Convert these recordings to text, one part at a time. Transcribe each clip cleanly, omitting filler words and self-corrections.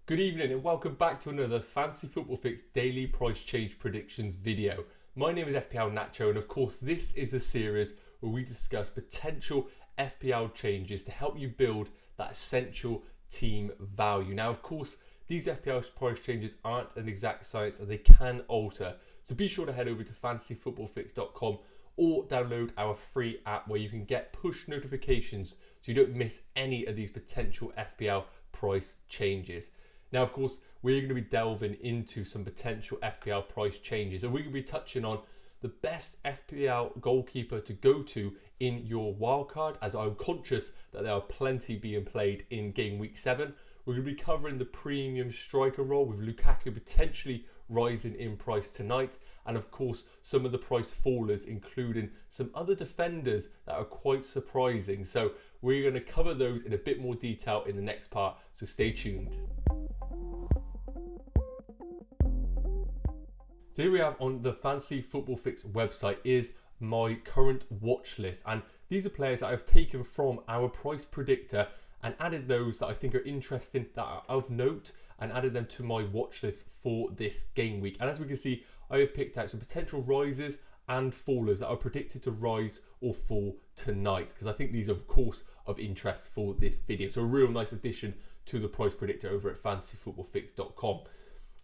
Good evening and welcome back to another Fantasy Football Fix daily price change predictions video. My name is FPL Nacho and of course this is a series where we discuss potential FPL changes to help you build that essential team value. Now of course these FPL price changes aren't an exact science and they can alter. So be sure to head over to fantasyfootballfix.com or download our free app where you can get push notifications so you don't miss any of these potential FPL price changes. Now, of course, we're going to be delving into some potential FPL price changes and we're going to be touching on the best FPL goalkeeper to go to in your wildcard, as I'm conscious that there are plenty being played in game week 7. We're going to be covering the premium striker role with Lukaku potentially rising in price tonight, and of course some of the price fallers, including some other defenders that are quite surprising. So we're going to cover those in a bit more detail in the next part, so stay tuned. So here we have on the Fantasy Football Fix website is my current watch list, and these are players that I've taken from our price predictor and added those that I think are interesting, that are of note, and added them to my watch list for this game week. And as we can see, I have picked out some potential rises and fallers that are predicted to rise or fall tonight, because I think these are of course of interest for this video. So a real nice addition to the price predictor over at fantasyfootballfix.com.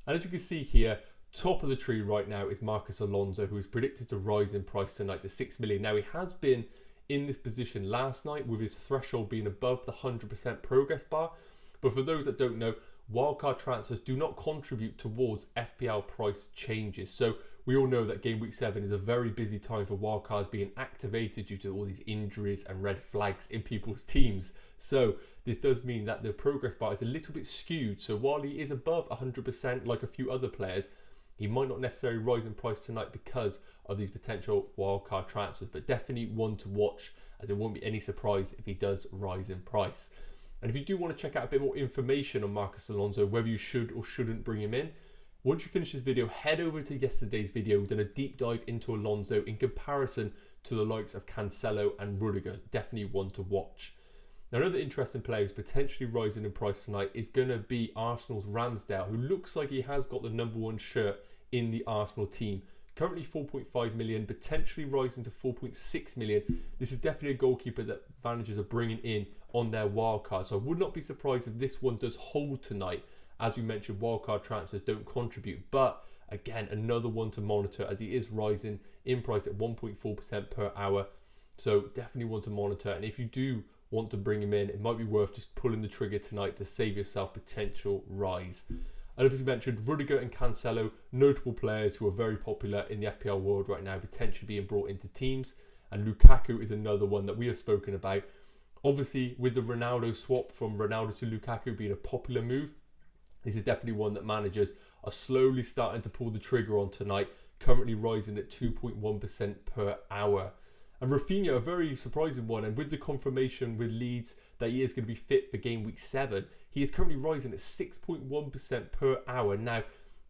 And as you can see here, top of the tree right now is Marcos Alonso, who is predicted to rise in price tonight to 6 million. Now he has been in this position last night with his threshold being above the 100% progress bar. But for those that don't know, wildcard transfers do not contribute towards FPL price changes. So we all know that game week 7 is a very busy time for wildcards being activated due to all these injuries and red flags in people's teams. So this does mean that the progress bar is a little bit skewed. So while he is above 100% like a few other players, he might not necessarily rise in price tonight because of these potential wildcard transfers, but definitely one to watch, as it won't be any surprise if he does rise in price. And if you do want to check out a bit more information on Marcos Alonso, whether you should or shouldn't bring him in, once you finish this video, head over to yesterday's video. We've done a deep dive into Alonso in comparison to the likes of Cancelo and Rudiger. Definitely one to watch. Now, another interesting player who's potentially rising in price tonight is going to be Arsenal's Ramsdale, who looks like he has got the #1 shirt in the Arsenal team. Currently 4.5 million, potentially rising to 4.6 million. This is definitely a goalkeeper that managers are bringing in on their wildcard. So I would not be surprised if this one does hold tonight. As we mentioned, wildcard transfers don't contribute. But again, another one to monitor as he is rising in price at 1.4% per hour. So definitely one to monitor. And if you do want to bring him in, it might be worth just pulling the trigger tonight to save yourself potential rise. And as we mentioned, Rudiger and Cancelo, notable players who are very popular in the FPL world right now, potentially being brought into teams. And Lukaku is another one that we have spoken about. Obviously, with the Ronaldo swap from Ronaldo to Lukaku being a popular move, this is definitely one that managers are slowly starting to pull the trigger on tonight, currently rising at 2.1% per hour. And Raphinha, a very surprising one, and with the confirmation with Leeds that he is going to be fit for game week 7, he is currently rising at 6.1% per hour. Now,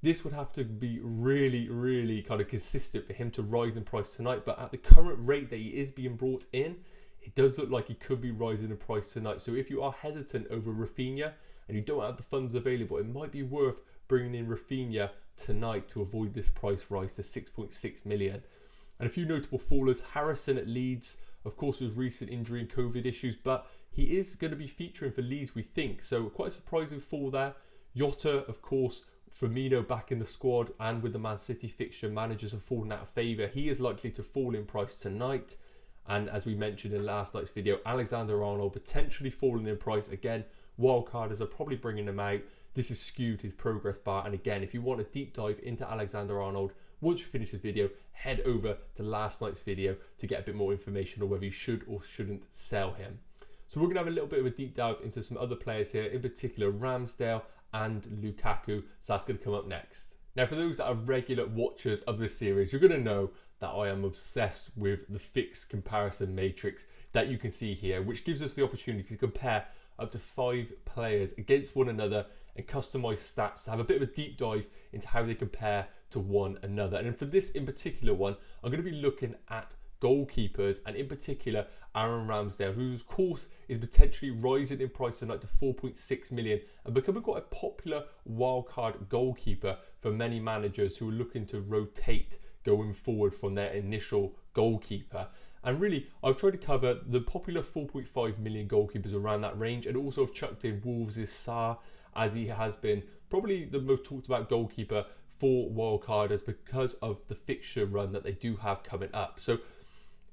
this would have to be really kind of consistent for him to rise in price tonight, but at the current rate that he is being brought in, it does look like he could be rising in price tonight. So if you are hesitant over Raphinha and you don't have the funds available, it might be worth bringing in Raphinha tonight to avoid this price rise to 6.6 million. And a few notable fallers, Harrison at Leeds, of course with recent injury and COVID issues, but he is going to be featuring for Leeds, we think. So quite a surprising fall there. Jota, of course, Firmino back in the squad, and with the Man City fixture, managers have fallen out of favour. He is likely to fall in price tonight. And as we mentioned in last night's video, Alexander-Arnold potentially falling in price. Again, wildcarders are probably bringing him out. This has skewed his progress bar. And again, if you want a deep dive into Alexander-Arnold, once you finish this video, head over to last night's video to get a bit more information on whether you should or shouldn't sell him. So we're going to have a little bit of a deep dive into some other players here, in particular Ramsdale and Lukaku. So that's going to come up next. Now, for those that are regular watchers of this series, you're going to know that I am obsessed with the fixed comparison matrix that you can see here, which gives us the opportunity to compare up to 5 players against one another and customize stats to have a bit of a deep dive into how they compare to one another. And for this in particular one, I'm going to be looking at goalkeepers, and in particular Aaron Ramsdale, who of course is potentially rising in price tonight to 4.6 million and becoming quite a popular wildcard goalkeeper for many managers who are looking to rotate going forward from their initial goalkeeper. And really, I've tried to cover the popular 4.5 million goalkeepers around that range, and also I've chucked in Wolves' Sarr, as he has been probably the most talked about goalkeeper for wildcarders because of the fixture run that they do have coming up. So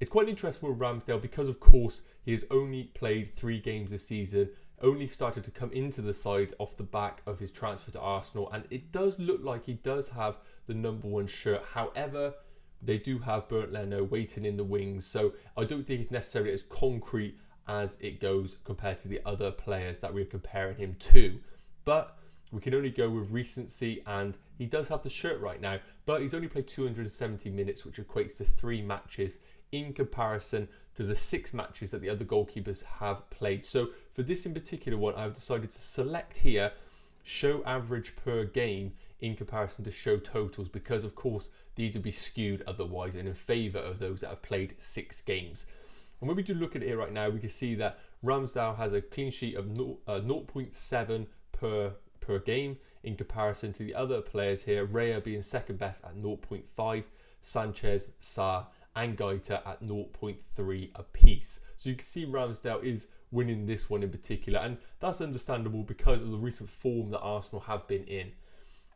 it's quite interesting with Ramsdale because, of course, he has only played 3 games this season, only started to come into the side off the back of his transfer to Arsenal, and it does look like he does have the #1 shirt. However, they do have Bernd Leno waiting in the wings, so I don't think it's necessarily as concrete as it goes compared to the other players that we're comparing him to. But we can only go with recency, and he does have the shirt right now, but he's only played 270 minutes, which equates to 3 matches in comparison to the 6 matches that the other goalkeepers have played. So for this in particular one, I've decided to select here show average per game in comparison to show totals, because of course these would be skewed otherwise and in favour of those that have played 6 games. And when we do look at it here right now, we can see that Ramsdale has a clean sheet of 0.7 per game in comparison to the other players here, Raya being second best at 0.5, Sanchez, Sarr and Jota at 0.3 apiece. So you can see Ramsdale is winning this one in particular, and that's understandable because of the recent form that Arsenal have been in.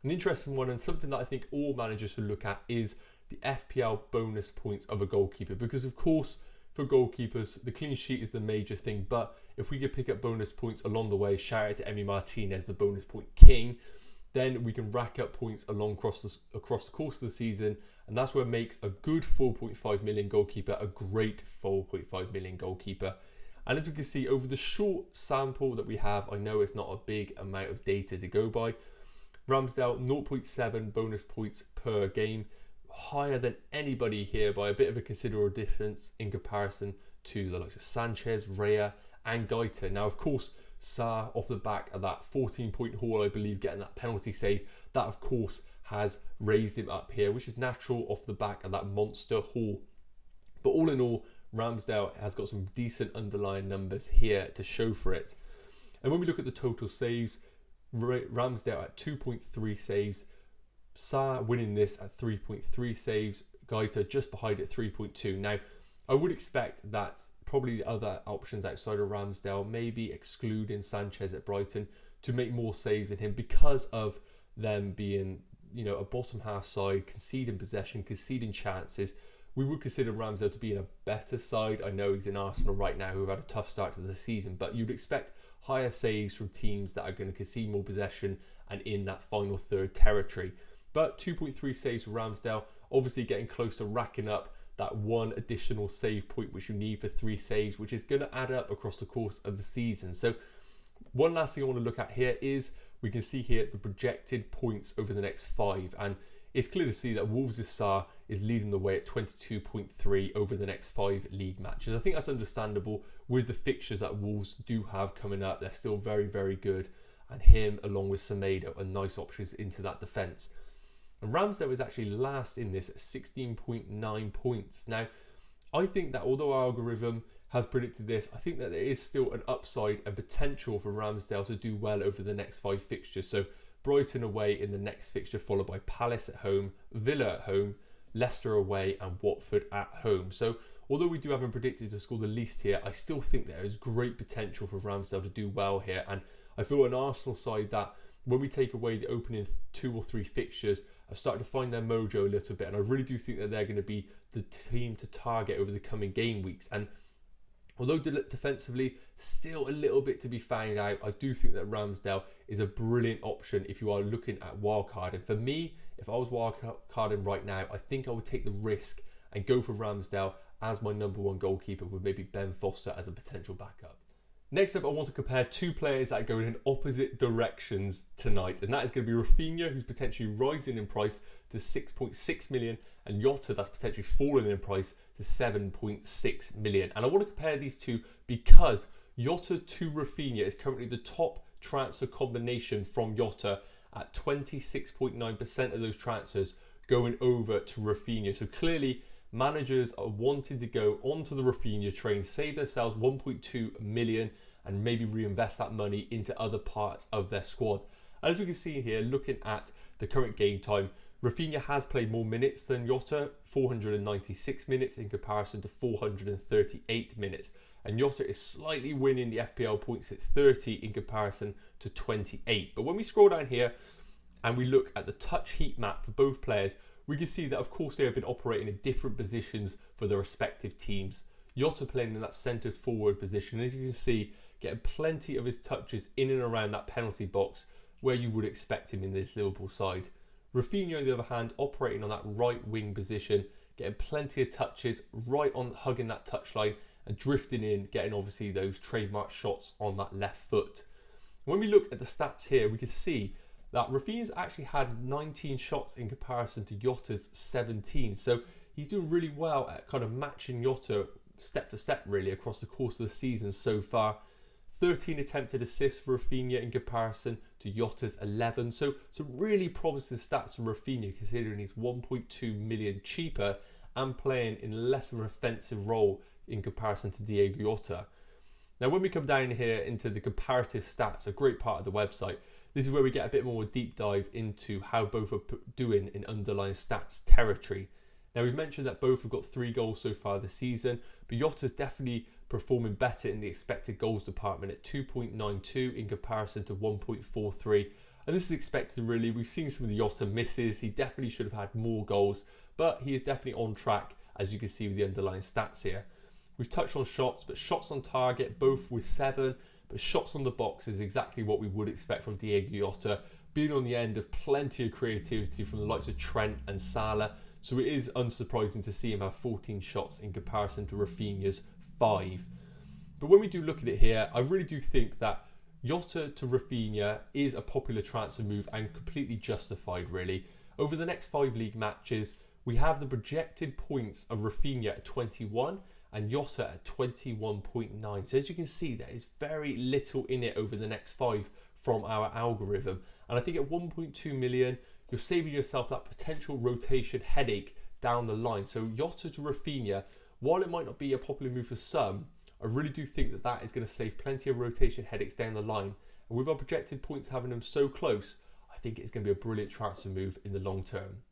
An interesting one, and something that I think all managers should look at, is the FPL bonus points of a goalkeeper, because of course for goalkeepers the clean sheet is the major thing, but if we could pick up bonus points along the way, shout out to Emi Martinez, the bonus point king, then we can rack up points across the course of the season, and that's what makes a good 4.5 million goalkeeper a great 4.5 million goalkeeper. And as we can see over the short sample that we have, I know it's not a big amount of data to go by, Ramsdale 0.7 bonus points per game, higher than anybody here by a bit of a considerable difference in comparison to the likes of Sanchez, Raya and Jota. Now of course Sarr, off the back of that 14-point haul, I believe, getting that penalty save, that of course has raised him up here, which is natural off the back of that monster haul. But all in all, Ramsdale has got some decent underlying numbers here to show for it. And when we look at the total saves, Ramsdale at 2.3 saves, Sarr winning this at 3.3 saves, Jota just behind at 3.2. Now, I would expect that probably the other options outside of Ramsdale, maybe excluding Sanchez at Brighton, to make more saves than him because of them being, you know, a bottom half side, conceding possession, conceding chances. We would consider Ramsdale to be in a better side. I know he's in Arsenal right now, who have had a tough start to the season, but you'd expect higher saves from teams that are going to concede more possession and in that final third territory. But 2.3 saves for Ramsdale, obviously getting close to racking up that 1 additional save point which you need for 3 saves, which is going to add up across the course of the season. So one last thing I want to look at here is we can see here the projected points over the next 5, and it's clear to see that Wolves' Sarr is leading the way at 22.3 over the next 5 league matches. I think that's understandable with the fixtures that Wolves do have coming up. They're still very, very good, and him along with Semedo are nice options into that defence. And Ramsdale is actually last in this at 16.9 points. Now, I think that although our algorithm has predicted this, I think that there is still an upside and potential for Ramsdale to do well over the next 5 fixtures. So Brighton away in the next fixture, followed by Palace at home, Villa at home, Leicester away and Watford at home. So although we do have him predicted to score the least here, I still think there is great potential for Ramsdale to do well here. And I feel an Arsenal side that when we take away the opening 2 or 3 fixtures, are starting to find their mojo a little bit, and I really do think that they're going to be the team to target over the coming game weeks. And although defensively still a little bit to be found out, I do think that Ramsdale is a brilliant option if you are looking at wildcard. And for me, if I was wildcarding right now, I think I would take the risk and go for Ramsdale as my #1 goalkeeper, with maybe Ben Foster as a potential backup. Next up, I want to compare 2 players that are going in opposite directions tonight, and that is going to be Raphinha, who's potentially rising in price to 6.6 million, and Jota, that's potentially falling in price to 7.6 million. And I want to compare these two because Jota to Raphinha is currently the top transfer combination from Jota at 26.9% of those transfers going over to Raphinha. So clearly, managers are wanting to go onto the Raphinha train, save themselves 1.2 million and maybe reinvest that money into other parts of their squad. As we can see here, looking at the current game time, Raphinha has played more minutes than Jota, 496 minutes in comparison to 438 minutes. And Jota is slightly winning the FPL points at 30 in comparison to 28. But when we scroll down here and we look at the touch heat map for both players, we can see that of course they have been operating in different positions for their respective teams. Jota playing in that centre forward position, and as you can see, getting plenty of his touches in and around that penalty box where you would expect him in this Liverpool side. Raphinha, on the other hand, operating on that right wing position, getting plenty of touches, right on hugging that touchline and drifting in, getting obviously those trademark shots on that left foot. When we look at the stats here, we can see that Raphinha's actually had 19 shots in comparison to Jota's 17. So he's doing really well at kind of matching Jota step for step really across the course of the season so far. 13 attempted assists for Raphinha in comparison to Jota's 11. So really promising stats from Raphinha considering he's 1.2 million cheaper and playing in less of an offensive role in comparison to Diogo Jota. Now when we come down here into the comparative stats, a great part of the website, this is where we get a bit more deep dive into how both are doing in underlying stats territory. Now we've mentioned that both have got 3 goals so far this season, but Jota's definitely performing better in the expected goals department at 2.92 in comparison to 1.43. And this is expected really. We've seen some of the Jota misses. He definitely should have had more goals, but he is definitely on track as you can see with the underlying stats here. We've touched on shots, but shots on target both with 7, but shots on the box is exactly what we would expect from Diogo Jota, being on the end of plenty of creativity from the likes of Trent and Salah. So it is unsurprising to see him have 14 shots in comparison to Raphinha's 5. But when we do look at it here, I really do think that Jota to Raphinha is a popular transfer move and completely justified really. Over the next 5 league matches, we have the projected points of Raphinha at 21 and Jota at 21.9. So as you can see, there is very little in it over the next 5 from our algorithm. And I think at 1.2 million, you're saving yourself that potential rotation headache down the line. So Jota to Raphinha, while it might not be a popular move for some, I really do think that that is going to save plenty of rotation headaches down the line. And with our projected points having them so close, I think it's going to be a brilliant transfer move in the long term.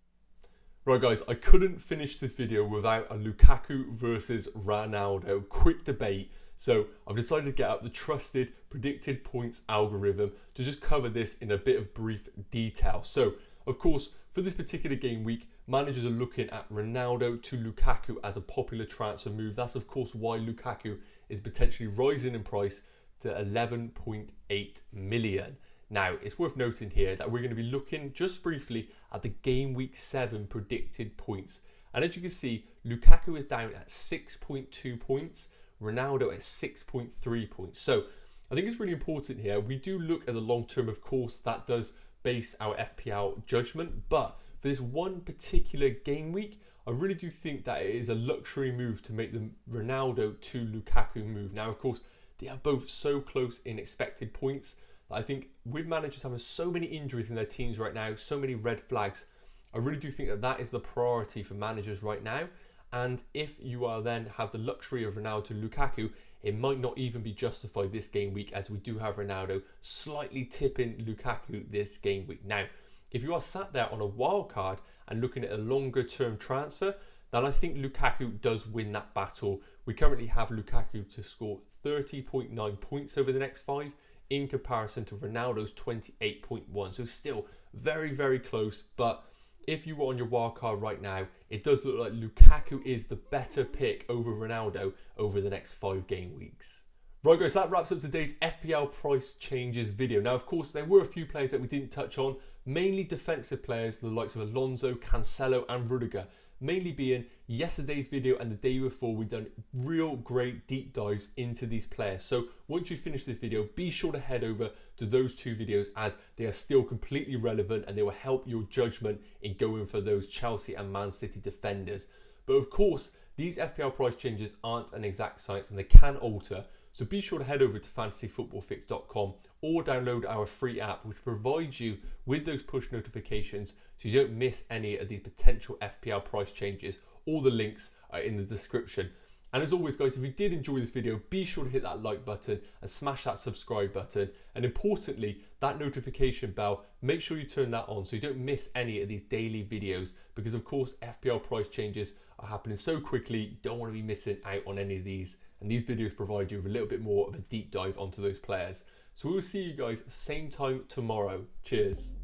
Right guys, I couldn't finish this video without a Lukaku versus Ronaldo quick debate. So I've decided to get up the trusted predicted points algorithm to just cover this in a bit of brief detail. So of course, for this particular game week, managers are looking at Ronaldo to Lukaku as a popular transfer move. That's of course why Lukaku is potentially rising in price to 11.8 million. Now, it's worth noting here that we're going to be looking just briefly at the game week 7 predicted points. And as you can see, Lukaku is down at 6.2 points, Ronaldo at 6.3 points. So I think it's really important here. We do look at the long term, of course, that does base our FPL judgment. But for this one particular game week, I really do think that it is a luxury move to make the Ronaldo to Lukaku move. Now, of course, they are both so close in expected points. I think with managers having so many injuries in their teams right now, so many red flags, I really do think that that is the priority for managers right now. And if you are then have the luxury of Ronaldo to Lukaku, it might not even be justified this game week as we do have Ronaldo slightly tipping Lukaku this game week. Now, if you are sat there on a wild card and looking at a longer term transfer, then I think Lukaku does win that battle. We currently have Lukaku to score 30.9 points over the next 5. In comparison to Ronaldo's 28.1. So still very, very close. But if you were on your wildcard right now, it does look like Lukaku is the better pick over Ronaldo over the next 5 game weeks. Right guys, that wraps up today's FPL price changes video. Now, of course, there were a few players that we didn't touch on, mainly defensive players, the likes of Alonso, Cancelo and Rudiger. Mainly being yesterday's video and the day before, we've done real great deep dives into these players. So once you finish this video, be sure to head over to those 2 videos as they are still completely relevant and they will help your judgment in going for those Chelsea and Man City defenders. But of course, these FPL price changes aren't an exact science and they can alter. So be sure to head over to fantasyfootballfix.com or download our free app, which provides you with those push notifications so you don't miss any of these potential FPL price changes All the links are in the description. And as always, guys, if you did enjoy this video, be sure to hit that like button and smash that subscribe button. And importantly, that notification bell, make sure you turn that on so you don't miss any of these daily videos, because of course, FPL price changes are happening so quickly. You don't want to be missing out on any of these. And these videos provide you with a little bit more of a deep dive onto those players. So we will see you guys same time tomorrow. Cheers.